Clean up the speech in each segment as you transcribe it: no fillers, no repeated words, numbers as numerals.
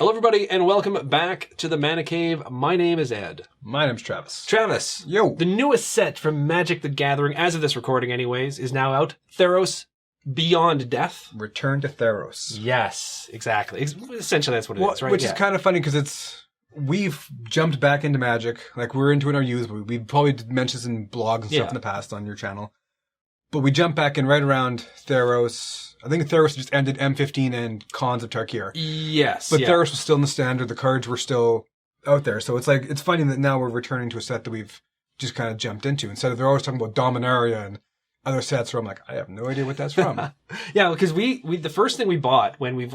Hello, everybody, and welcome back to the Mana Cave. My name is Ed. My name's Travis. Travis. Yo. The newest set from Magic the Gathering, as of this recording anyways, is now out. Theros Beyond Death. Return to Theros. Yes, exactly. Essentially, that's what it is, right? Which is kind of funny because we've jumped back into Magic. Like, we're into it in our youth. We've probably mentioned this in blogs and stuff in the past on your channel. But we jumped back in right around Theros. I think Theros just ended M15 and Khans of Tarkir. Yes. But Theros was still in the standard. The cards were still out there. So it's like, it's funny that now we're returning to a set that we've just kind of jumped into. Instead of they're always talking about Dominaria and other sets where I'm like, I have no idea what that's from. Yeah, because we the first thing we bought when we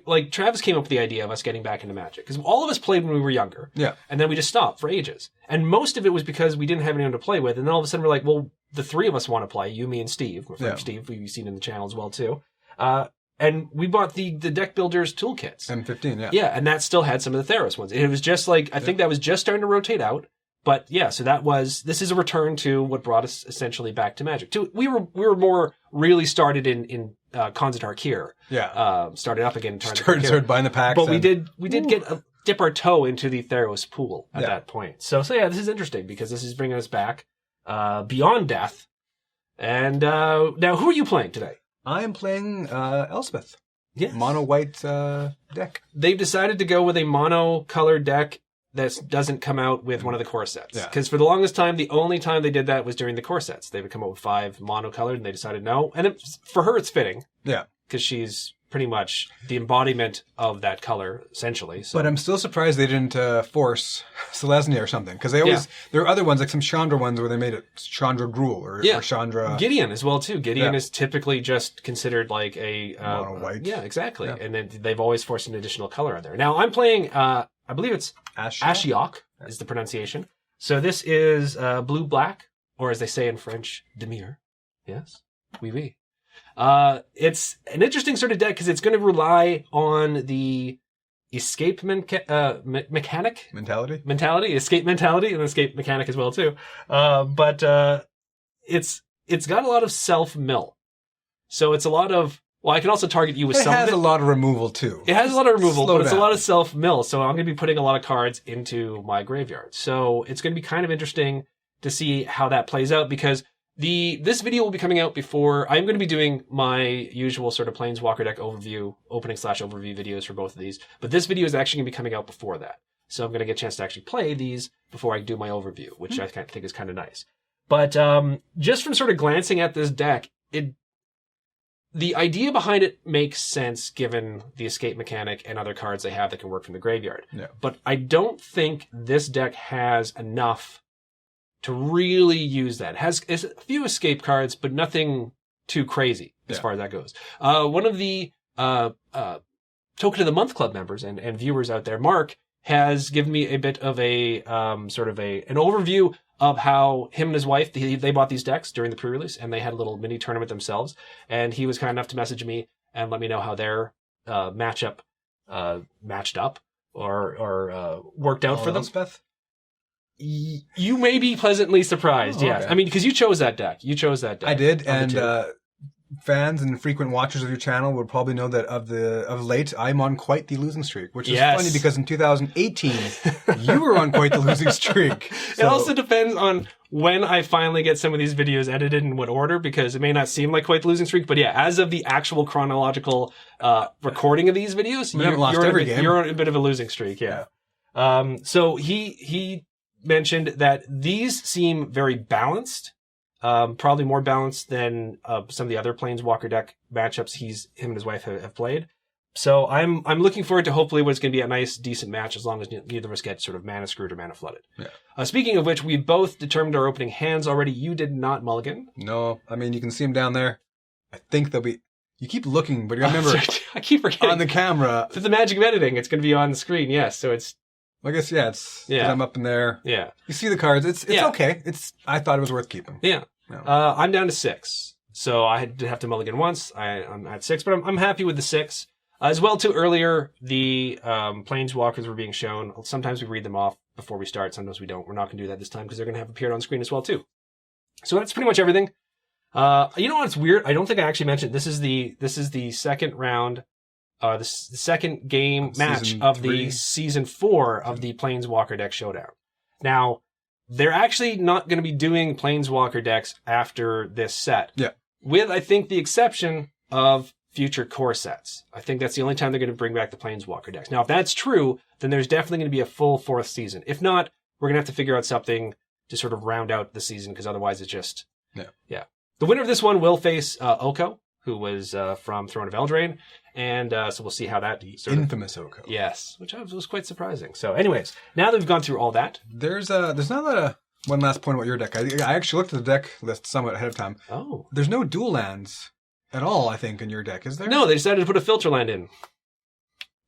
like Travis came up with the idea of us getting back into Magic because all of us played when we were younger. Yeah. And then we just stopped for ages. And most of it was because we didn't have anyone to play with. And then all of a sudden we're like, well, the three of us want to play, you, me, and Steve. My friend Steve, we've seen in the channel as well too. And we bought the deck builders toolkits. M15, yeah. Yeah, and that still had some of the Theros ones. It was just like, I think that was just starting to rotate out. But yeah, so this is a return to what brought us essentially back to Magic. We were more really started in Khans of Tarkir. Yeah. Started up again. Started buying the packs. But we did dip our toe into the Theros pool at that point. So yeah, this is interesting because this is bringing us back Beyond Death. And now, who are you playing today? I am playing Elspeth. Yes. Mono white deck. They've decided to go with a mono colored deck that doesn't come out with one of the core sets. Because for the longest time, the only time they did that was during the core sets. They would come out with 5 mono colored and they decided no. And for her, it's fitting. Yeah. Because she's pretty much the embodiment of that color, essentially. So. But I'm still surprised they didn't force Selesnya or something. Because they always, there are other ones, like some Chandra ones where they made it Chandra Gruul or Chandra. Gideon as well, too. Gideon is typically just considered like a... mono white. Yeah, exactly. Yeah. And then they've always forced an additional color on there. Now, I'm playing, I believe it's Ashiok is the pronunciation. So this is blue-black, or as they say in French, Demir. Yes, oui, oui. It's an interesting sort of deck because it's going to rely on the escape mechanic. Mentality, escape mentality, and escape mechanic as well, too. But it's got a lot of self-mill. So it's a lot of... Well, I can also target you with some of it. It has a lot of removal, too. It has a lot of removal, but it's a lot of self-mill. So I'm going to be putting a lot of cards into my graveyard. So it's going to be kind of interesting to see how that plays out because this video will be coming out before I'm going to be doing my usual sort of Planeswalker Deck overview, opening/overview videos for both of these. But this video is actually going to be coming out before that. So I'm going to get a chance to actually play these before I do my overview, which I think is kind of nice. But just from sort of glancing at this deck, the idea behind it makes sense given the escape mechanic and other cards they have that can work from the graveyard. Yeah. But I don't think this deck has enough to really use that. It has a few escape cards, but nothing too crazy as far as that goes. One of the Token of the Month Club members and viewers out there, Mark, has given me a bit of a sort of an overview of how him and his wife, they bought these decks during the pre-release, and they had a little mini tournament themselves. And he was kind enough to message me and let me know how their matchup matched up or worked out for them. Elspeth? You may be pleasantly surprised, yes. Okay. I mean, because you chose that deck. I did, and fans and frequent watchers of your channel would probably know that of late, I'm on quite the losing streak, which is funny because in 2018, you were on quite the losing streak. So. It also depends on when I finally get some of these videos edited in what order, because it may not seem like quite the losing streak, but yeah, as of the actual chronological recording of these videos, you're on a bit of a losing streak, yeah. So he mentioned that these seem very balanced. Probably more balanced than some of the other Planeswalker deck matchups him and his wife have played. So I'm looking forward to hopefully what's going to be a nice, decent match as long as neither of us get sort of mana screwed or mana flooded. Yeah. Speaking of which, we both determined our opening hands already. You did not mulligan. No, I mean, you can see them down there. I think they'll be... You keep looking, but you remember... I keep forgetting. On the camera. It's the magic of editing. It's going to be on the screen, yes. So it's... Well, I guess, I'm up in there. Yeah. You see the cards. It's okay. I thought it was worth keeping. Yeah. No. I'm down to 6. So I did have to mulligan once. I'm at 6, but I'm happy with the 6. As well, too, earlier, the Planeswalkers were being shown. Sometimes we read them off before we start. Sometimes we don't. We're not going to do that this time because they're going to have appeared on screen as well, too. So that's pretty much everything. You know what's weird? I don't think I actually mentioned this is the second round the second game match of the season 4 of the Planeswalker Deck Showdown. Now, they're actually not going to be doing Planeswalker decks after this set. Yeah. With, I think, the exception of future core sets. I think that's the only time they're going to bring back the Planeswalker decks. Now, if that's true, then there's definitely going to be a full 4th season. If not, we're going to have to figure out something to sort of round out the season, because otherwise it's just... Yeah. The winner of this one will face Oko, who was from Throne of Eldraine, and so we'll see how that... Infamous Oko. Yes, which was quite surprising. So anyways, now that we've gone through all that... There's not one last point about your deck. I actually looked at the deck list somewhat ahead of time. Oh. There's no dual lands at all, I think, in your deck, is there? No, they decided to put a filter land in.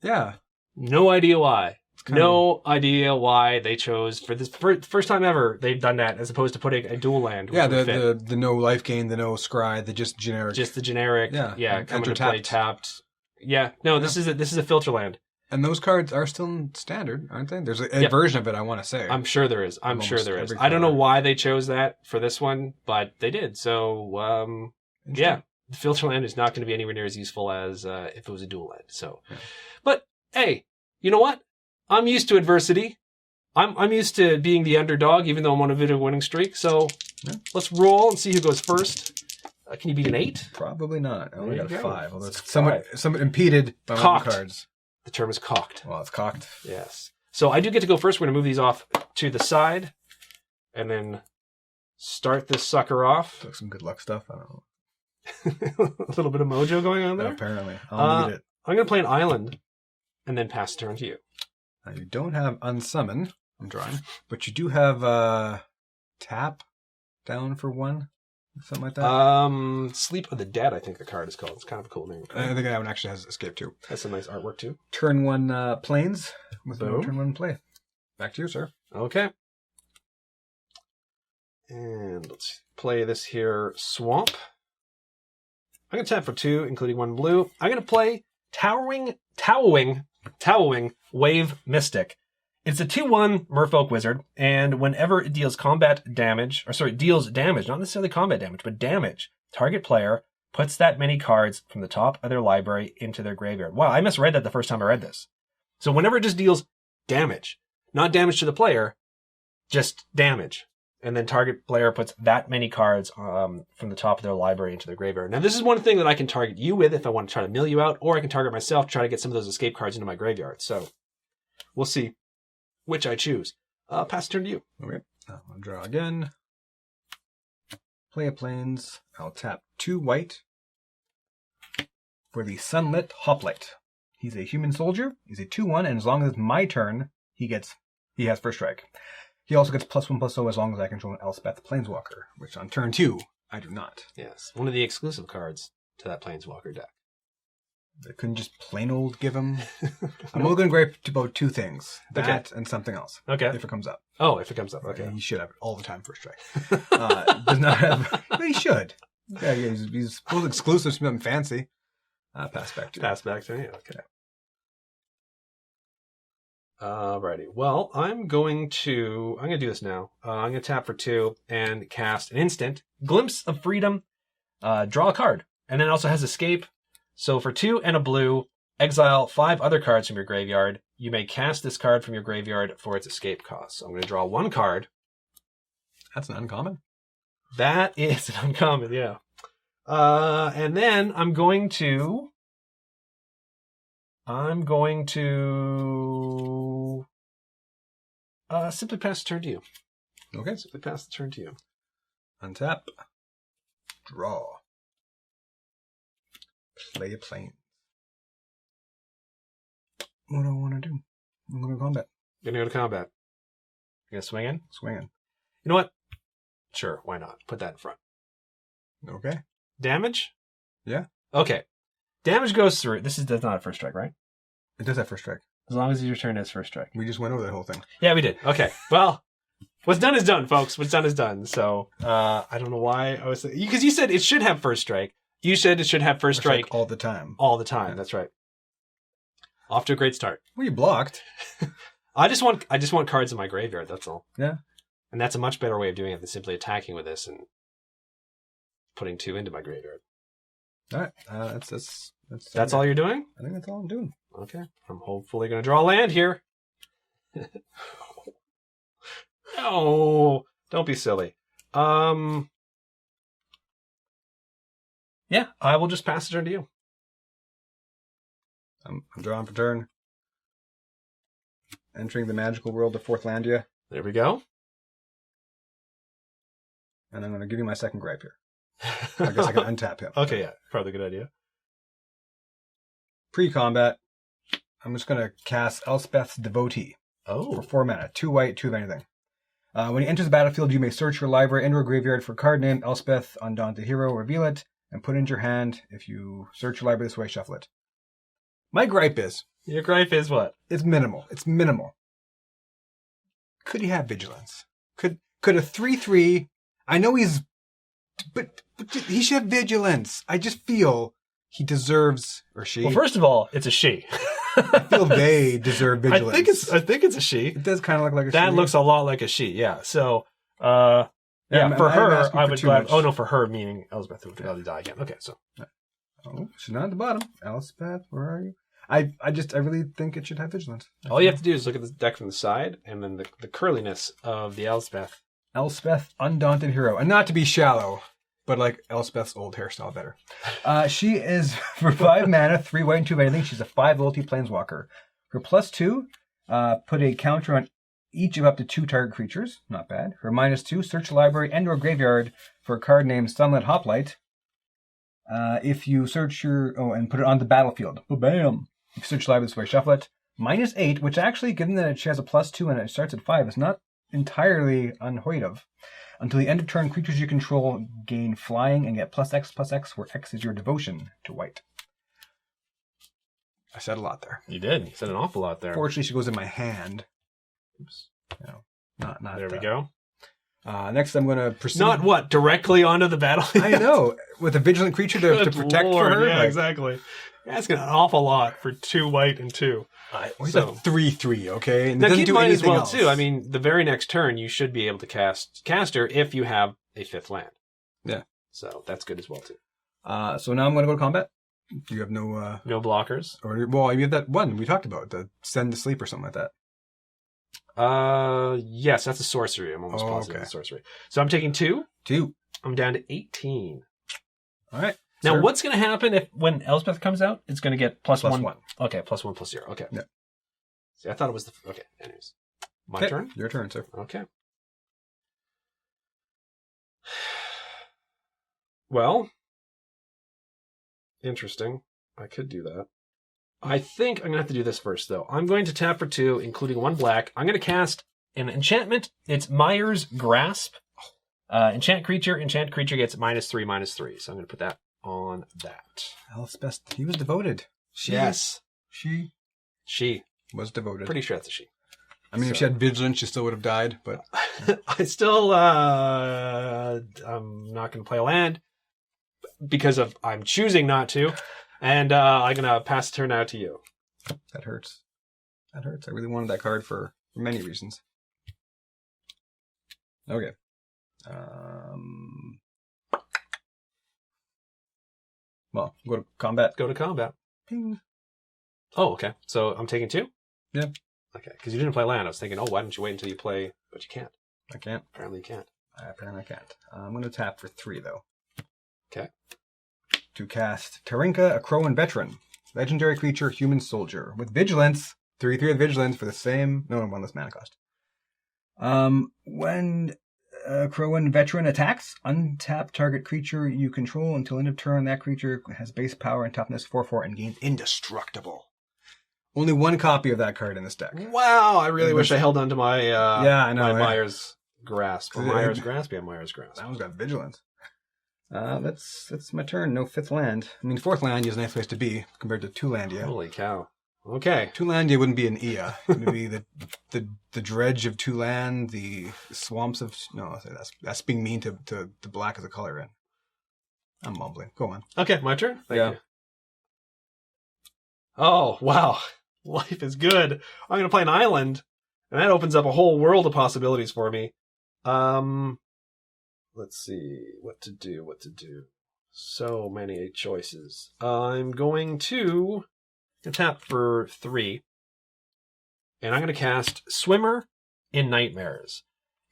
Yeah. No idea why. No idea why they chose, for this first time ever, they've done that, as opposed to putting a dual land. Yeah, the no life gain, the no scry, the just generic. Just the generic, yeah coming to play tapped. Yeah, no, this is a filter land. And those cards are still in standard, aren't they? There's a version of it, I want to say. I'm sure there is. I don't know why they chose that for this one, but they did. So, yeah, the filter land is not going to be anywhere near as useful as if it was a dual land. So, but hey, you know what? I'm used to adversity. I'm used to being the underdog, even though I'm on a video winning streak. So let's roll and see who goes first. Can you beat an 8? Probably not. I only got a 5. Although it's somewhat impeded by my own cards. The term is cocked. Well, it's cocked. Yes. So I do get to go first. We're going to move these off to the side and then start this sucker off. Took some good luck stuff. I don't know. A little bit of mojo going on there. Apparently. I'll need it. I'm going to play an island and then pass the turn to you. Now, you don't have Unsummon, I'm drawing, but you do have Tap down for 1, something like that. Sleep of the Dead, I think the card is called. It's kind of a cool name. I think that one actually has Escape too. That's some nice artwork too. Turn 1 Plains with no turn 1 play. Back to you, sir. Okay. And let's play this here Swamp. I'm going to tap for 2, including 1 blue. I'm going to play Towering Wave Mystic. It's a 2/1 Merfolk Wizard, and whenever it deals deals damage, not necessarily combat damage, but damage, target player puts that many cards from the top of their library into their graveyard. Wow, I misread that the first time I read this. So whenever it just deals damage, not damage to the player, just damage. And then target player puts that many cards from the top of their library into their graveyard. Now, this is one thing that I can target you with if I want to try to mill you out, or I can target myself to try to get some of those escape cards into my graveyard. So, we'll see which I choose. Pass the turn to you. Okay. I'll draw again. Play a Plains. I'll tap 2 white for the Sunlit Hoplite. He's a human soldier. He's a 2/1, and as long as it's my turn, he has first strike. He also gets +1/+0 as long as I control an Elspeth Planeswalker, which on turn 2, I do not. Yes, one of the exclusive cards to that Planeswalker deck. I couldn't just plain old give him. I'm only going to gripe about 2 things. That and something else. Okay. If it comes up. Oh, if it comes up. Okay. He should have it all the time first strike. Does not have... But he should. Yeah, he's full exclusive to something fancy. Pass back to you. Pass back to me. Okay. Alrighty. Well, I'm going to do this now. I'm going to tap for 2 and cast an instant. Glimpse of Freedom. Draw a card. And then it also has Escape. So for 2 and a blue, exile 5 other cards from your graveyard. You may cast this card from your graveyard for its escape cost. So I'm going to draw 1 card. That's an uncommon. That is an uncommon, yeah. And then I'm going to simply pass the turn to you. Okay. Simply pass the turn to you. Untap. Draw. Play a Plane. What do I want to do? I'm going to combat. You're going to go to combat. You're going to swing in? Swing in. You know what? Sure, why not? Put that in front. Okay. Damage? Yeah. Okay. Damage goes through. This does not have first strike, right? It does have first strike. As long as your turn has first strike. We just went over that whole thing. Yeah, we did. Okay. Well, what's done is done, folks. What's done is done. So, I don't know why I was... Because you said it should have first strike. You said it should have first strike all the time. All the time. Yeah. That's right. Off to a great start. Well, you blocked. I just want cards in my graveyard. That's all. Yeah. And that's a much better way of doing it than simply attacking with this and putting 2 into my graveyard. All right. That's That's all you're doing? I think that's all I'm doing. Okay. I'm hopefully going to draw a land here. No, don't be silly. Yeah, I will just pass the turn to you. I'm drawing for turn. Entering the magical world of Fourthlandia. There we go. And I'm going to give you my second gripe here. I guess I can untap him. Okay, yeah, probably a good idea. Pre-combat, I'm just going to cast Elspeth's Devotee. Oh. For 4 mana. 2 white, 2 of anything. When he enters the battlefield, you may search your library and or graveyard for a card named Elspeth, Undaunted Hero, reveal it, and put it into your hand. If you search your library this way, shuffle it. My gripe is... Your gripe is what? It's minimal. It's minimal. Could he have Vigilance? Could a 3/3... I know he's... But he should have Vigilance. I just feel he deserves... Or she... Well, first of all, it's a she. I feel they deserve Vigilance. I think it's a she. It does kind of look like a she. That looks a lot like a she, yeah. So, for her, I would glad... Oh, no, for her, meaning Elspeth would gladly die again. Okay, so... Oh, she's not at the bottom. Elspeth, where are you? I really think it should have Vigilance. All you have to do is look at the deck from the side, and then the curliness of the Elspeth. Elspeth, Undaunted Hero. And not to be shallow, but like Elspeth's old hairstyle better. She is, for 5 mana, 3 white and 2 of anything. She's a 5 loyalty Planeswalker. Her +2, put a counter on each of up to 2 target creatures. Not bad. Her -2, search the library and or graveyard for a card named Sunlit Hoplite. If you search and put it on the battlefield. Bam! If you search the library this way, shuffle it. -8, which actually, given that she has a +2 and it starts at 5, is not entirely unheard of. Until the end of turn, creatures you control gain flying and get +X/+X, where X is your devotion to white. I said a lot there. You did. You said an awful lot there. Fortunately, she goes in my hand. Oops. No, not there we go. Next, I'm going to proceed. Not what? Directly onto the battlefield? I know. With a vigilant creature to protect Lord, for her. Yeah, exactly. You're asking an awful lot for 2 white and 2. He's a 3/3, okay? And now, it doesn't keep in do mind as anything well, else. too. I mean, the very next turn, you should be able to cast her if you have a 5th land. Yeah. So that's good as well, too. So now I'm going to go to combat. You have no... no blockers? Well, you have that one we talked about, the Send to Sleep or something like that. Yes, that's a sorcery. I'm almost positive it's a sorcery. So I'm taking 2. 2. I'm down to 18. All right. Now, sir. what's going to happen when Elspeth comes out? It's going to get +1. Okay, +1/+0. Okay. Yeah. See, I thought it was okay, anyways. My turn? Your turn, sir. Okay. Well, interesting. I could do that. I think I'm going to have to do this first, though. I'm going to tap for 2, including 1 black. I'm going to cast an enchantment. It's Mire's Grasp. Enchant creature gets -3/-3. So I'm going to put that on that. Elspeth, he was devoted. Yes. She was devoted. Pretty sure that's a she. I mean, if she had Vigilance, she still would have died, but... I still, I'm not going to play a land because I'm choosing not to. And I'm going to pass the turn out to you. That hurts. I really wanted that card for many reasons. Okay. Well, go to combat. Go to combat. Ping. Oh, okay. So I'm taking 2? Yeah. Okay, because you didn't play land. I was thinking, why don't you wait until you play? But you can't. I can't. Apparently you can't. I can't. I'm going to tap for 3, though. Okay. To cast Tarinka, a Crowan Veteran. Legendary creature, human soldier. With Vigilance. 3/3 with Vigilance for the same... No, 1 less mana cost. When Crowan Veteran attacks, untap target creature you control until end of turn. That creature has base power and toughness 4/4 and gains indestructible. Only 1 copy of that card in this deck. Wow, I really wish I held on to my I know, my Mire's Grasp. Or Mire's Grasp? Yeah, Mire's Grasp. That one's got Vigilance. That's my turn. No 5th land. I mean, 4th land is a nice place to be compared to 2-landia. Holy cow. Okay. 2-landia wouldn't be an Ia. It would be the dredge of 2 land, the swamps of... No, that's being mean to the black as a color in. I'm mumbling. Go on. Okay, my turn? Thank you. Oh, wow. Life is good. I'm going to play an island, and that opens up a whole world of possibilities for me. Let's see. What to do. So many choices. I'm going to tap for 3. And I'm going to cast Swimmer in Nightmares.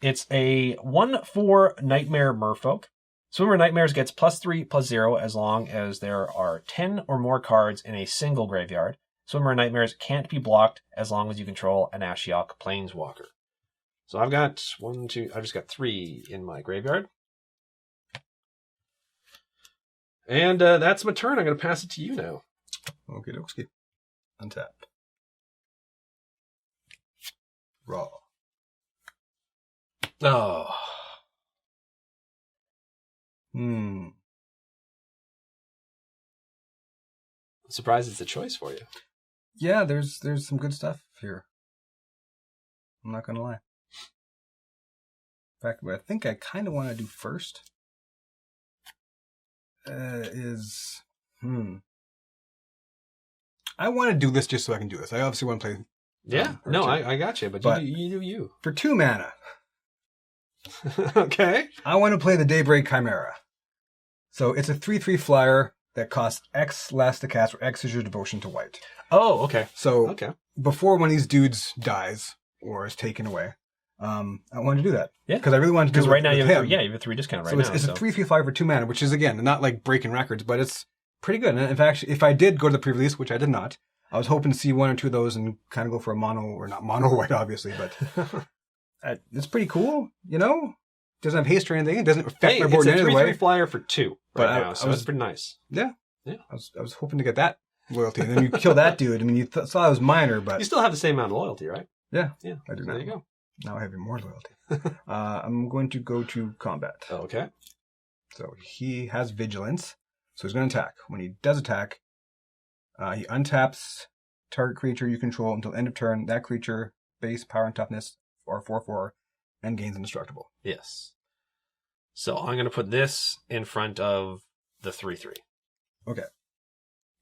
It's a 1/4 Nightmare Merfolk. Swimmer in Nightmares gets +3/+0 as long as there are 10 or more cards in a single graveyard. Swimmer in Nightmares can't be blocked as long as you control an Ashiok Planeswalker. So I've got I've just got 3 in my graveyard. And that's my turn. I'm going to pass it to you now. Okay, dokie. Untap. Raw. Oh. I'm surprised it's a choice for you. Yeah, there's some good stuff here. I'm not gonna lie. In fact, what I think I kind of want to do first is I want to do this just so I can do this. I obviously want to play. Yeah, no, I got you, but you do you. For 2 mana. Okay. I want to play the Daybreak Chimera. So it's a 3/3 flyer that costs X less to cast, where X is your devotion to white. Oh, okay. So before one of these dudes dies or is taken away, I wanted to do that. Yeah. Because I really wanted to do it. Because right now you have a 3 discount right now. So it's a 3/3 flyer for 2 mana, which is, again, not like breaking records, but it's pretty good. And in fact, if I did go to the pre-release, which I did not, I was hoping to see 1 or 2 of those and kind of go for a mono, or not mono white, obviously, but it's pretty cool, you know? Doesn't have haste or anything. It doesn't affect my board in any way. It's a 3/3 flyer for 2 right now, so it's pretty nice. Yeah. I was hoping to get that loyalty. And then you kill that dude. I mean, you saw it was minor, but... You still have the same amount of loyalty, right? Yeah. Yeah. I do now. There you go. Now I have even more loyalty. I'm going to go to combat. Okay. So he has vigilance. So he's going to attack. When he does attack, he untaps target creature you control until end of turn. That creature, base, power, and toughness are 4/4 and gains indestructible. Yes. So I'm going to put this in front of the 3/3. Okay.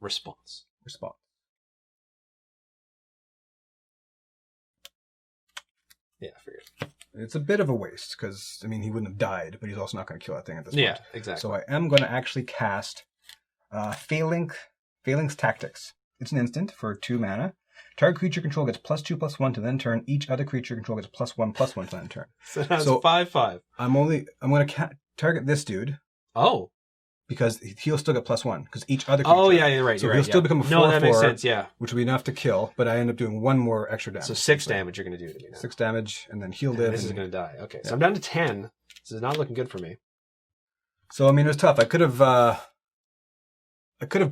Response. Yeah, I figured. It's a bit of a waste because, I mean, he wouldn't have died, but he's also not going to kill that thing at this point. Yeah, exactly. So I am going to actually cast Phalanx Tactics. It's an instant for 2 mana. Target creature control gets +2/+1 to then turn. Each other creature control gets +1/+1 to then turn. So that's 5/5. I'm going to target this dude. Oh. Because he'll still get +1. Because each other creature. Oh, yeah, you're right. So he'll still become a 4/4. No, that makes sense, yeah. Which will be enough to kill, but I end up doing 1 more extra damage. So 6 damage you're going to do to me now. 6 damage, and then he'll live. This is going to die. Okay, so I'm down to 10. This is not looking good for me. So, I mean, it was tough. I could have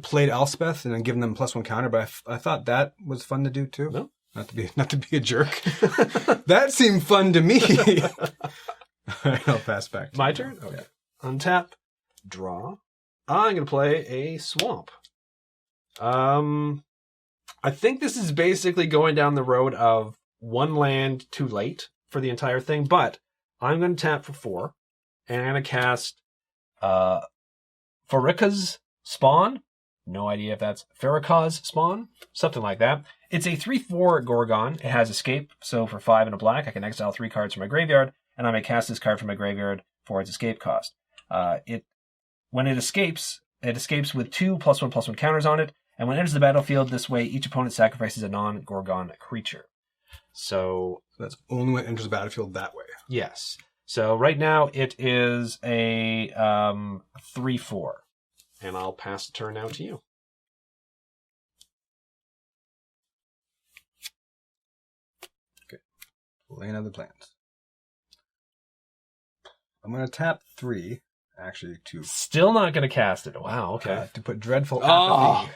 played Elspeth and then given them +1 counter, but I thought that was fun to do too. No? Not to be a jerk. That seemed fun to me. All right, I'll pass back. My turn? Okay. Yeah. Untap, draw. I'm going to play a swamp. I think this is basically going down the road of 1 land too late for the entire thing, but I'm going to tap for 4, and I'm going to cast Farika's Spawn. No idea if that's Farika's Spawn, something like that. It's a 3/4 Gorgon. It has escape, so for 5 and a black, I can exile 3 cards from my graveyard, and I may cast this card from my graveyard for its escape cost. When it escapes with 2 +1/+1 counters on it, and when it enters the battlefield this way, each opponent sacrifices a non-Gorgon creature. So that's only when it enters the battlefield that way. Yes. So right now it is a 3/4. And I'll pass the turn now to you. Okay. Laying out the plans. I'm going to tap 3. Actually, to... Still not going to cast it. Wow, okay. To put Dreadful Apathy.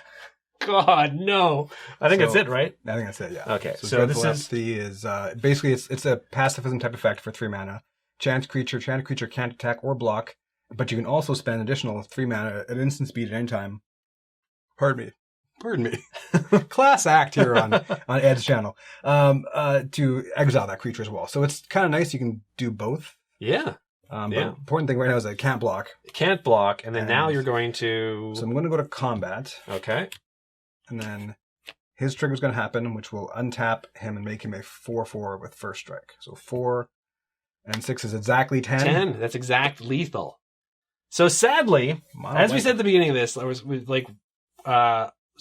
God, no. I think that's it, right? I think that's it, yeah. Okay, so Dreadful Apathy is... basically, it's a pacifism type effect for 3 mana. Chance creature can't attack or block, but you can also spend additional 3 mana at instant speed at any time. Pardon me. Class act here on Ed's channel. To exile that creature as well. So it's kind of nice. You can do both. Yeah. But the important thing right now is that it can't block. It can't block, and then now you're going to... So I'm going to go to combat. Okay. And then his trigger is going to happen, which will untap him and make him a 4/4 with first strike. So 4 and 6 is exactly 10. 10. That's exact lethal. So sadly, as we said at the beginning of this, I was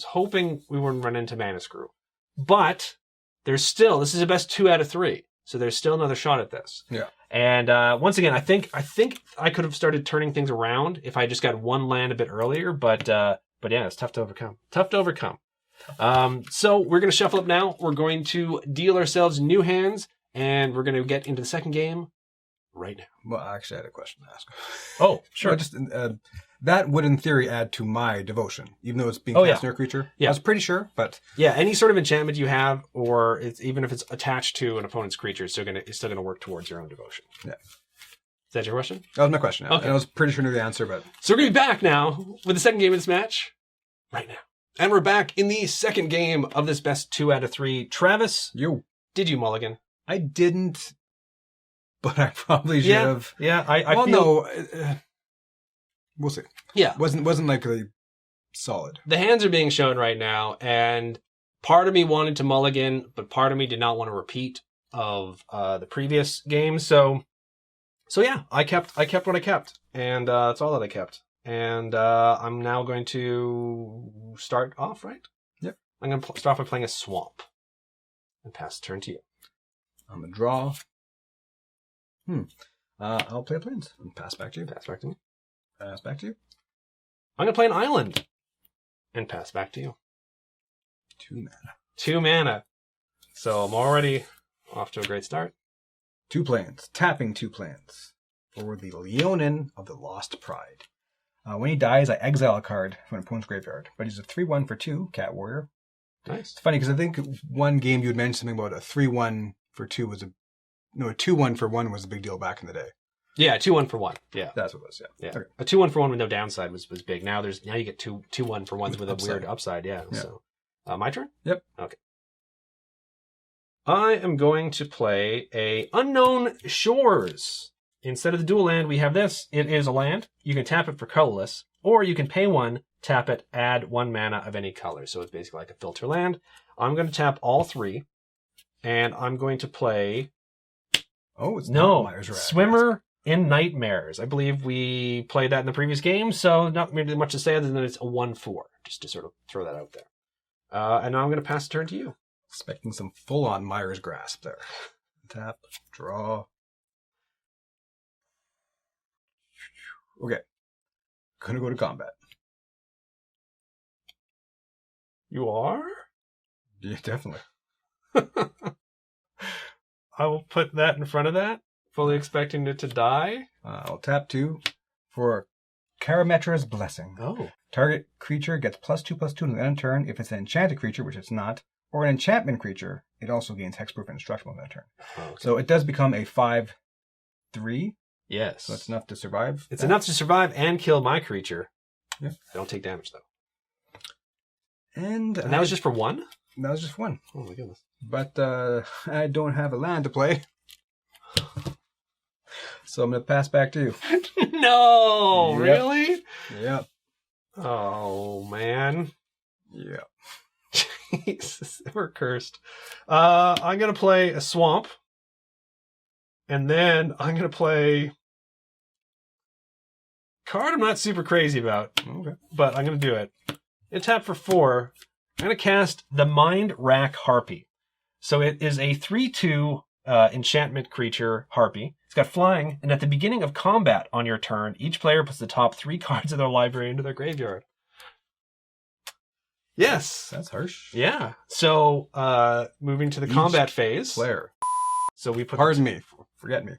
hoping we wouldn't run into Mana Screw. But this is the best 2 out of 3. So there's still another shot at this. Yeah. And once again, I think I could have started turning things around if I just got one land a bit earlier, but yeah, it's tough to overcome. So we're going to shuffle up now. We're going to deal ourselves new hands, and we're going to get into the second game right now. Well, actually, I had a question to ask. Oh, sure. That would, in theory, add to my devotion, even though it's being cast near a creature. Yeah. I was pretty sure, but... Yeah, any sort of enchantment you have, or even if it's attached to an opponent's creature, it's still going to work towards your own devotion. Yeah. Is that your question? That was my question. Yeah. Okay. And I was pretty sure I knew the answer, but... So we're going to be back now with the second game of this match right now. And we're back in the second game of this best 2 out of 3. Travis, did you mulligan? I didn't, but I probably should have. Yeah, we'll see. Yeah. Wasn't like really solid. The hands are being shown right now, and part of me wanted to mulligan, but part of me did not want to repeat of the previous game. So yeah, I kept what I kept, and that's all that I kept. And I'm now going to start off, right? Yep. I'm going to start off by playing a swamp and pass the turn to you. I'm going to draw. I'll play a plains and pass back to you. Pass back to me. Pass back to you. I'm going to play an island and pass back to you. 2 mana. So I'm already off to a great start. 2 plains. Tapping 2 plains for the Leonin of the Lost Pride. When he dies, I exile a card from an opponent's graveyard. But he's a 3/1 for 2, Cat Warrior. Nice. It's funny because I think one game you had mentioned something about a 3/1 for 2 was a 2/1 for 1 was a big deal back in the day. Yeah, 2/1 for 1. Yeah. That's what it was, yeah. Okay. A 2/1 for 1 with no downside was big. Now you get 2/1 for 1s with a weird upside, yeah. So my turn? Yep. Okay. I am going to play a Unknown Shores. Instead of the dual land, we have this. It is a land. You can tap it for colorless, or you can pay 1, tap it, add 1 mana of any color. So it's basically like a filter land. I'm going to tap all 3, and I'm going to play... Oh, it's not Myers Rat. Swimmer in Nightmares. I believe we played that in the previous game, so not really much to say other than it's a 1/4, just to sort of throw that out there. And now I'm going to pass the turn to you. Expecting some full-on Myers Grasp there. Tap, draw... Okay. Gonna go to combat. You are? Yeah, definitely. I will put that in front of that, fully expecting it to die. I'll tap 2 for Karametra's Blessing. Oh. Target creature gets +2/+2 on the end of turn if it's an enchanted creature, which it's not, or an enchantment creature. It also gains hexproof and indestructible on that turn. Oh, okay. So it does become a 5/3. Yes. So it's enough to survive. It's enough to survive and kill my creature. Yeah. I don't take damage, though. And that was just for 1? That was just 1. Oh, my goodness. But I don't have a land to play. So I'm going to pass back to you. No! Yep. Really? Yep. Oh, man. Yep. Jesus, we're cursed. I'm going to play a swamp. And then I'm going to play card I'm not super crazy about. Okay. But I'm going to do it. It tap for 4. I'm going to cast the Mind Rack Harpy. So it is a 3/2 enchantment creature Harpy. It's got flying, and at the beginning of combat on your turn, each player puts the top 3 cards of their library into their graveyard. Yes. That's harsh. Yeah. So moving to the combat phase. Player. So we put... Pardon me. Forget me.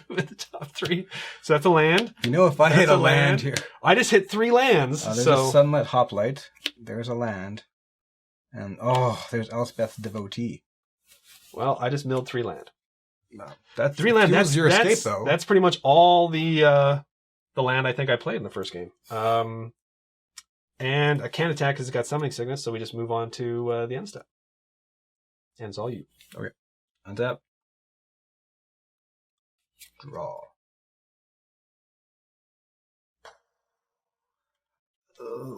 With the top 3. So that's a land. You know, if I hit a land here. I just hit 3 lands. There's a Sunlit Hoplite. There's a land. And, there's Elspeth's Devotee. Well, I just milled 3 land. No, that's 3 land. That's your escape, though. That's pretty much all the land I think I played in the first game. And I can't attack because it's got Summoning Sickness, so we just move on to the end step. And it's all you. Okay. Untap. Draw.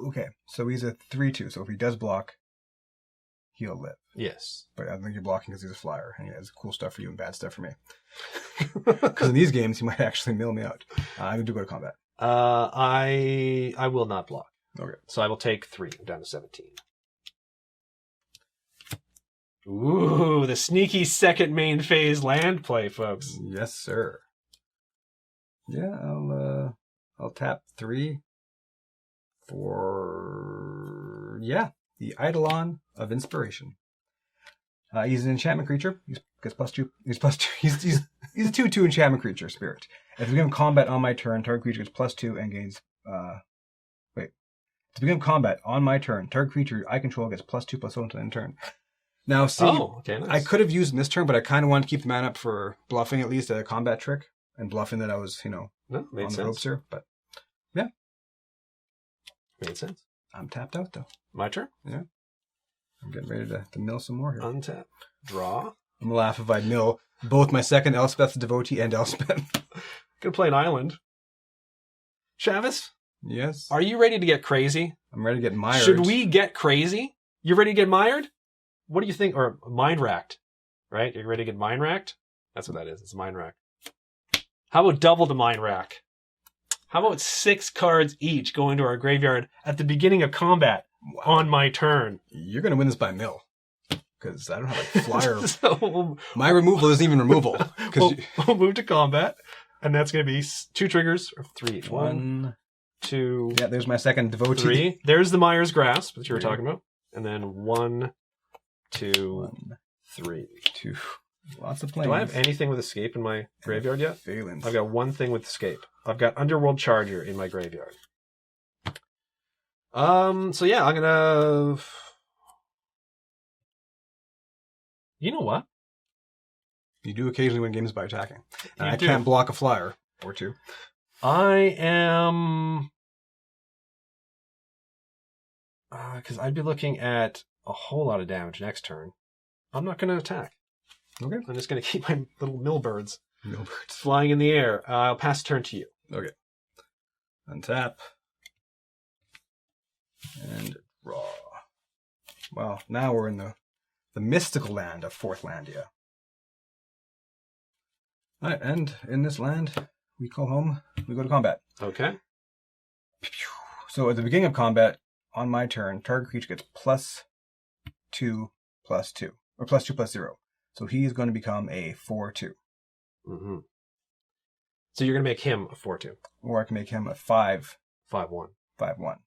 Okay, so he's a 3/2. So if he does block, he'll live. Yes. But I think you're blocking because he's a flyer, and he has cool stuff for you and bad stuff for me. Because in these games, he might actually mill me out. I'm going to go to combat. I will not block. Okay. So I will take 3. I'm down to 17. Ooh, the sneaky second main phase land play, folks. Yes, sir. Yeah, I'll tap 3 for the Eidolon of Inspiration. He's an enchantment creature. He gets +2. He's +2. He's a 2/2 enchantment creature, spirit. If we begin combat on my turn, target creature gets +2 and gains. To begin combat on my turn, target creature I control gets +2/+1 to end turn. Now, see, okay, nice. I could have used this turn, but I kind of wanted to keep the mana up for bluffing at least a combat trick and bluffing that I was, on the ropes here. But yeah, made sense. I'm tapped out though. My turn. Yeah. I'm getting ready to mill some more here. Untap. Draw. I'm going to laugh if I mill both my second Elspeth devotee and Elspeth. Gonna play an island. Travis? Yes? Are you ready to get crazy? I'm ready to get mired. Should we get crazy? You ready to get mired? What do you think? Or mind racked, right? You're ready to get mind racked? That's what that is. It's mind rack. How about double the mind rack? How about 6 cards each go into our graveyard at the beginning of combat on my turn? You're going to win this by mill. Because I don't have a flyer. So my removal isn't even removal. We'll move to combat. And that's going to be 2 triggers, or 3 each. 1, 2. Yeah, there's my second devotee. 3. There's the Mire's Grasp that you were talking about. And then 1, 2, 3. 2. Lots of planes. Do I have anything with Escape in my graveyard yet? Phelan's. I've got one thing with Escape. I've got Underworld Charger in my graveyard. So yeah, I'm gonna... You know what? You do occasionally win games by attacking. And I can't block a flyer or 2. I am... Because I'd be looking at a whole lot of damage next turn. I'm not going to attack. Okay. I'm just going to keep my little millbirds flying in the air. I'll pass turn to you. Okay. Untap. And draw. Well, now we're in the mystical land of Fourth Landia. All right, and in this land, we call home, we go to combat. Okay. So at the beginning of combat, on my turn, target creature gets +2/+2, or +2/+0. So he's going to become a 4/2. Mm-hmm. So you're going to make him a 4/2. Or I can make him a 5/1. 5/1. 5/1.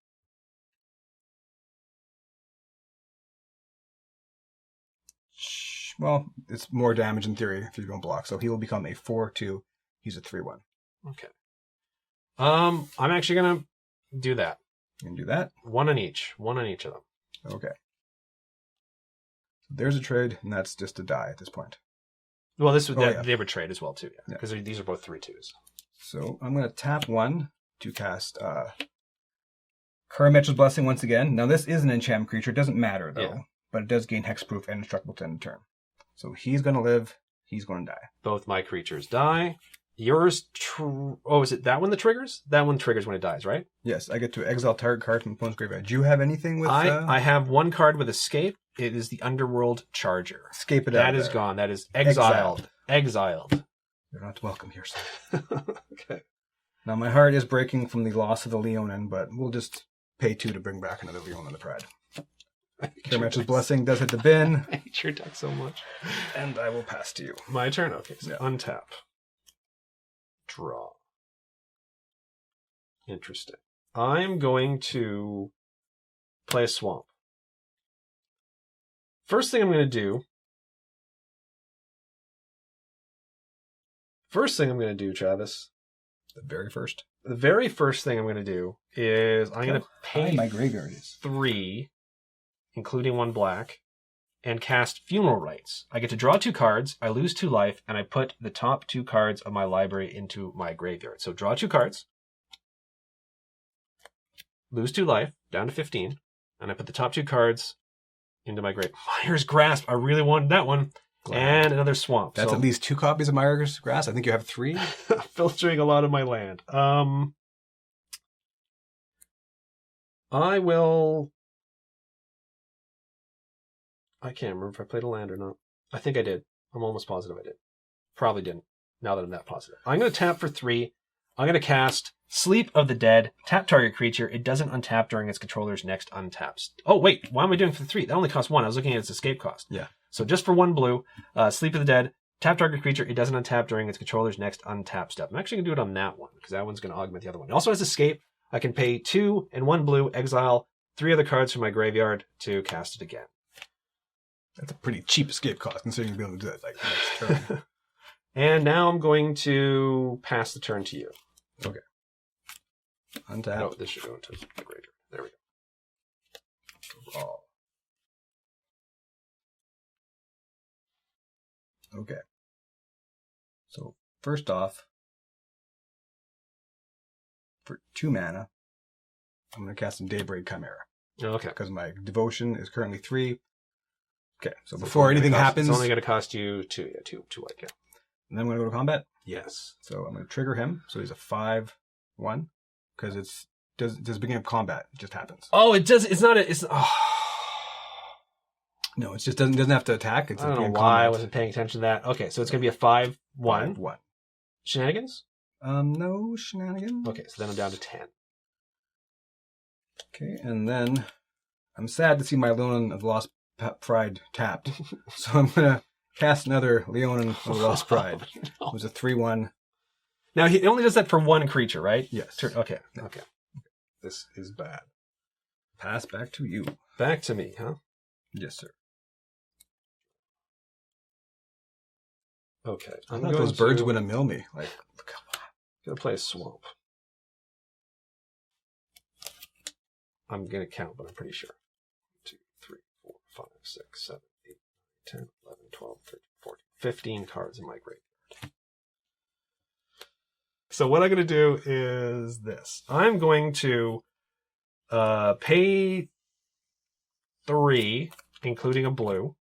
Well, it's more damage in theory if you don't block. So he will become a 4/2. He's a 3/1. Okay. I'm actually going to do that. You can do that? One on each of them. Okay. So there's a trade, and that's just a die at this point. Well, they would trade as well, too, yeah. Because these are both 3/2s. So I'm going to tap 1 to cast Karametra's Blessing once again. Now, this is an enchantment creature. It doesn't matter, though. But it does gain hexproof and indestructible to end the turn. So he's going to live. He's going to die. Both my creatures die. Yours... is it that one that triggers? That one triggers when it dies, right? Yes, I get to exile target card from opponent's graveyard. Do you have anything with... I have one card with Escape. It is the Underworld Charger. Escape it out. That is gone. That is exiled. You're not welcome here, son. Okay. Now, my heart is breaking from the loss of the Leonin, but we'll just pay 2 to bring back another Leonin the Pride. Karametra's Blessing does hit the bin. I hate your deck so much. And I will pass to you. My turn? Okay, so untap. Draw. Interesting. I'm going to play a swamp. First thing I'm going to do, Travis. The very first thing I'm going to do is I'm going to pay my graveyard is 3, including 1 black, and cast Funeral Rites. I get to draw 2 cards, I lose 2 life, and I put the top 2 cards of my library into my graveyard. So draw 2 cards, lose 2 life, down to 15, and I put the top 2 cards into my grave. Mire's Grasp, I really wanted that one. And another swamp. That's at least 2 copies of Mire's Grasp. I think you have 3. Filtering a lot of my land. I will I can't remember if I played a land or not. I think I did. I'm almost positive I did. Probably didn't, now that I'm that positive. I'm going to tap for 3. I'm going to cast Sleep of the Dead. Tap target creature. It doesn't untap during its controller's next untaps. Oh, wait. Why am I doing for 3? That only costs 1. I was looking at its escape cost. Yeah. So just for 1 blue, Sleep of the Dead. Tap target creature. It doesn't untap during its controller's next untap step. I'm actually going to do it on that one because that one's going to augment the other one. It also has escape. I can pay 2 and 1 blue, exile 3 other cards from my graveyard to cast it again. That's a pretty cheap escape cost considering you'll be able to do it like next turn. And now I'm going to pass the turn to you. Okay. Untap. No, this should go into the graveyard. There we go. Oh. Okay. So first off, for 2 mana, I'm going to cast some Daybreak Chimera. Okay. Because my devotion is currently 3. Okay, so before anything happens... It's only going to cost you 2. Yeah, 2 white, yeah. And then I'm going to go to combat? Yes. So I'm going to trigger him. So he's a 5/1. Because it does beginning of combat. It just happens. Oh, it does. It's not a... It's, oh. No, it just doesn't have to attack. It's I don't know why I wasn't paying attention to that. Okay, so it's going to be a 5/1. 5/1. Shenanigans? No shenanigans. Okay, so then I'm down to 10. Okay, and then I'm sad to see my Leonin of the Lost Pride tapped. So I'm going to cast another Leonin of the Lost Pride. No. It was a 3/1. Now, he only does that for 1 creature, right? Yes. Okay. This is bad. Pass back to you. Back to me, huh? Yes, sir. Okay. I thought those birds were going to mill me. Like, come on. Gonna play a swamp. I'm gonna count, but I'm pretty sure. 2, 3, 4, 5, 6, 7, 8, 9, 10, 11, 12, 13, 14, 15 cards in my graveyard. So what I'm gonna do is this. I'm going to pay 3, including a blue.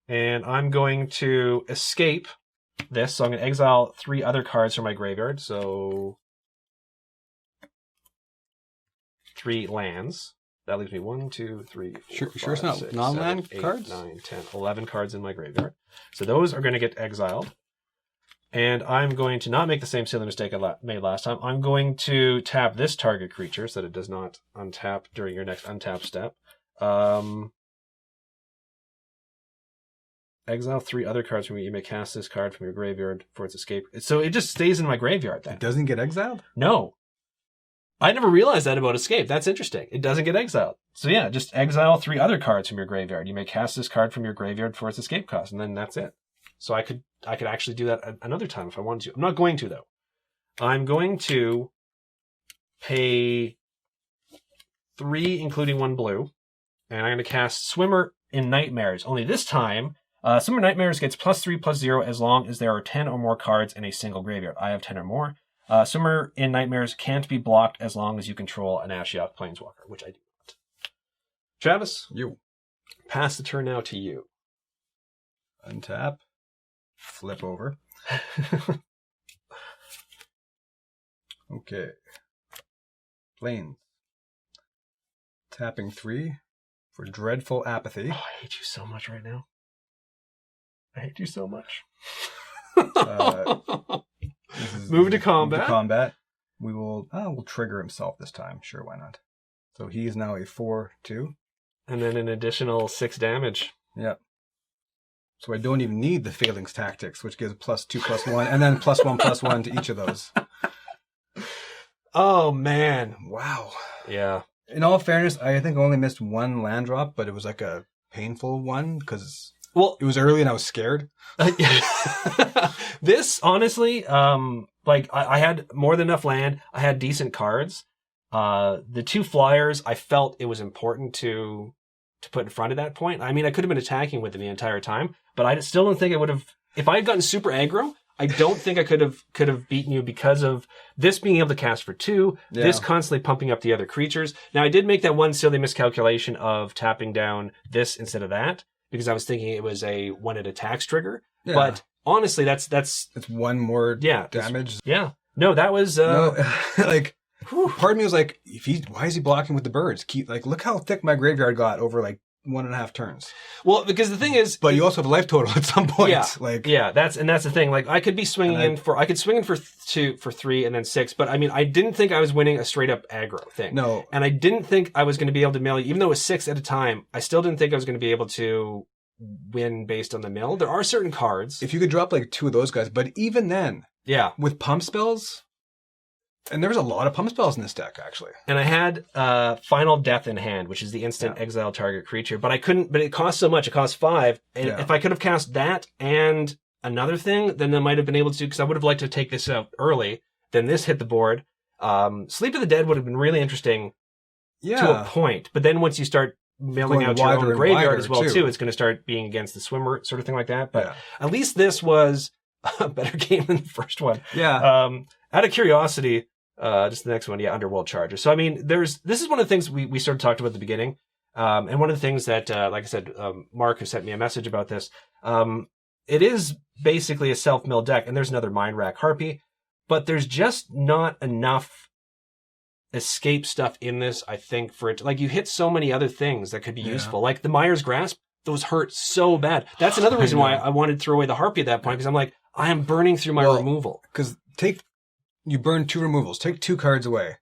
And I'm going to escape this. So I'm going to exile 3 other cards from my graveyard. So 3 lands. That leaves me 1, 2, 3, 4, sure it's not 6, non-land 7, 8, cards? 9, 10, 11 cards in my graveyard. So those are going to get exiled. And I'm going to not make the same silly mistake I made last time. I'm going to tap this target creature so that it does not untap during your next untap step. Exile 3 other cards from you. You may cast this card from your graveyard for its escape. So it just stays in my graveyard then. It doesn't get exiled? No. I never realized that about escape. That's interesting. It doesn't get exiled. So yeah, just exile 3 other cards from your graveyard. You may cast this card from your graveyard for its escape cost, and then that's it. So I could actually do that another time if I wanted to. I'm not going to, though. I'm going to pay 3, including 1 blue, and I'm going to cast Swimmer in Nightmares. Only this time, Swimmer Nightmares gets +3/+0 as long as there are 10 or more cards in a single graveyard. I have 10 or more. Swimmer in Nightmares can't be blocked as long as you control an Ashiok Planeswalker, which I do not. Travis, you pass the turn now to you. Untap. Flip over. Okay. Plains. Tapping 3 for Dreadful Apathy. Oh, I hate you so much right now. I hate you so much. Move to combat. We will. We'll trigger himself this time. Sure, why not? So he is now a 4/2, and then an additional 6 damage. Yep. So I don't even need the Failings Tactics, which gives +2/+1, and then +1/+1 to each of those. Oh man! Wow. Yeah. In all fairness, I think I only missed 1 land drop, but it was like a painful one because it was early and I was scared. This honestly, I had more than enough land. I had decent cards. The 2 flyers, I felt it was important to put in front of that point. I mean, I could have been attacking with it the entire time, but I still don't think I would have. If I had gotten super aggro, I don't think I could have beaten you because of this being able to cast for 2, this constantly pumping up the other creatures. Now, I did make that one silly miscalculation of tapping down this instead of that because I was thinking it was when it attacks trigger. Yeah. But honestly, that's it's 1 more damage. Yeah. No, that was part of me was like, why is he blocking with the birds? Look how thick my graveyard got over 1.5 turns. Well, because the thing is, but you also have a life total at some point. Yeah, that's the thing. Like, I could be I could swing in for 3 and then 6, but I mean, I didn't think I was winning a straight up aggro thing. No. And I didn't think I was going to be able to mill, even though it was 6 at a time, I still didn't think I was going to be able to win based on the mill. There are certain cards. If you could drop like 2 of those guys, but even then, with pump spells, and there was a lot of pump spells in this deck, actually. And I had Final Death in hand, which is the instant exile target creature. But I couldn't, but it cost so much. It cost 5. And if I could have cast that and another thing, then I might have been able to, because I would have liked to take this out early. Then this hit the board. Sleep of the Dead would have been really interesting to a point. But then once you start milling out your own graveyard as well, too, it's going to start being against the swimmer, sort of thing like that. But at least this was a better game than the first one. Yeah. Out of curiosity, just the next one, Underworld Charger. So, I mean, this is one of the things we sort of talked about at the beginning. And one of the things that, like I said, Mark, who sent me a message about this, it is basically a self-mill deck, and there's another Mind Rack Harpy, but there's just not enough escape stuff in this, I think, for it. Like, you hit so many other things that could be useful. Like the Mire's Grasp, those hurt so bad. That's another reason why I wanted to throw away the Harpy at that point, because I'm like, I am burning through my removal. Because you burn 2 removals, take 2 cards away.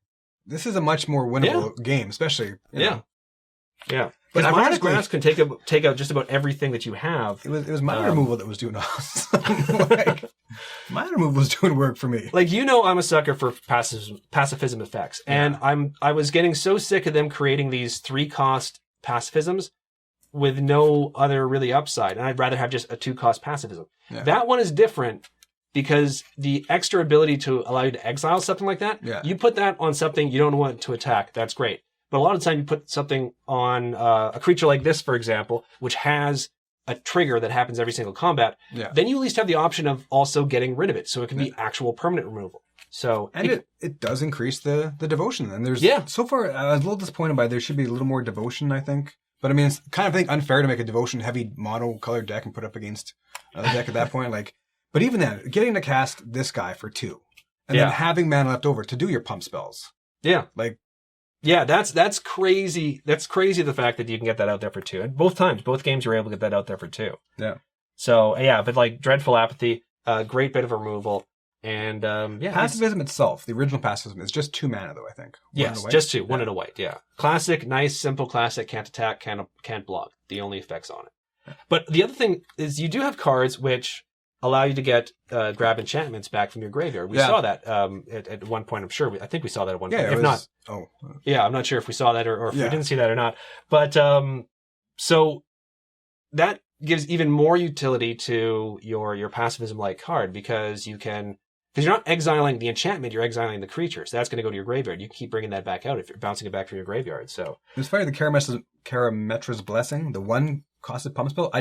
This is a much more winnable game, especially. Yeah. But Mire's Grasp can take out just about everything that you have. It was my removal that was doing awesome. My removal was doing work for me. Like, I'm a sucker for pacifism effects, and I was getting so sick of them creating these 3-cost pacifisms with no other really upside, and I'd rather have just a 2-cost pacifism. Yeah. That one is different. Because the extra ability to allow you to exile something like that, you put that on something you don't want to attack, that's great. But a lot of the time you put something on a creature like this, for example, which has a trigger that happens every single combat, then you at least have the option of also getting rid of it. So it can be actual permanent removal. So it does increase the devotion. And there's so far, I was a little disappointed by there should be a little more devotion, I think. But I mean, it's kind of unfair to make a devotion-heavy mono-colored deck and put up against another deck at that point. But even then, getting to cast this guy for 2, and then having mana left over to do your pump spells. Yeah. That's crazy. That's crazy, the fact that you can get that out there for 2. And both games you were able to get that out there for 2. Yeah. So, but Dreadful Apathy, great bit of removal. And, Pacifism itself, the original Pacifism, is just 2 mana, though, I think. Yes, just 2. 1 and a white, Classic, nice, simple classic, can't attack, can't block. The only effects on it. But the other thing is you do have cards which allow you to get grab enchantments back from your graveyard. We saw that at one point, I'm sure. I think we saw that at one point. If not, I'm not sure if we saw that or if we didn't see that or not. But so that gives even more utility to your pacifism-like card, because you're not exiling the enchantment, you're exiling the creature. So that's going to go to your graveyard. You can keep bringing that back out if you're bouncing it back from your graveyard. So it's funny, the Karametra's Blessing, the 1-costed pump spell,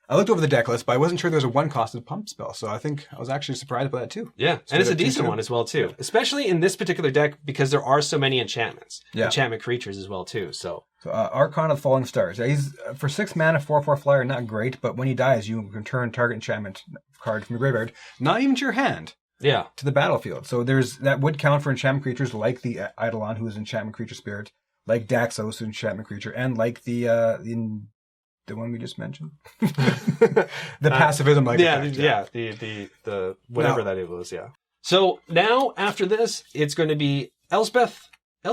I looked over the deck list, but I wasn't sure there was a 1-costed pump spell, so I think I was actually surprised by that too. Yeah, so and it's a decent one as well too, especially in this particular deck because there are so many enchantments, enchantment creatures as well too. So Archon of the Falling Stars. He's for 6 mana, 4/4 flyer, not great, but when he dies, you can turn target enchantment card from your graveyard, not even to your hand, to the battlefield. So that would count for enchantment creatures like the Eidolon, who is enchantment creature spirit, like Daxos, enchantment creature, and like the one we just mentioned, the pacifism, the whatever that it was, So now after this, it's going to be Elspeth or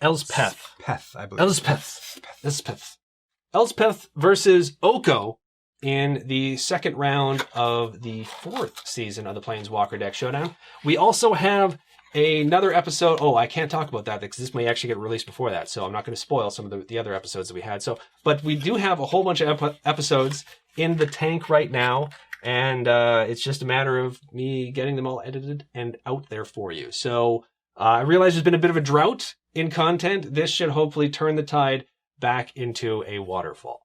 Elspeth, I believe. Elspeth versus Oko in the second round of the 4th season of the Planeswalker Deck Showdown. We also have another episode. I can't talk about that because this may actually get released before that, so I'm not going to spoil some of the other episodes that we had. But we do have a whole bunch of episodes in the tank right now, and it's just a matter of me getting them all edited and out there for you. So I realize there's been a bit of a drought in content. This should hopefully turn the tide back into a waterfall.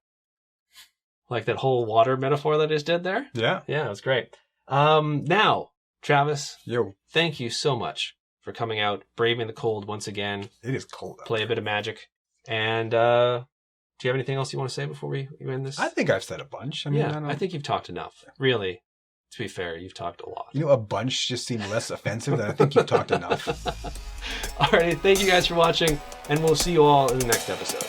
Like that whole water metaphor that I just did there? Yeah. Yeah, it was great. Now, Travis, yo, thank you so much for coming out, braving the cold once again. It is cold. Play a bit of Magic. And do you have anything else you want to say before we end this? I think I've said a bunch. I think you've talked enough. Really, to be fair, you've talked a lot. A bunch just seemed less offensive than I think you've talked enough. All right, thank you guys for watching, and we'll see you all in the next episode.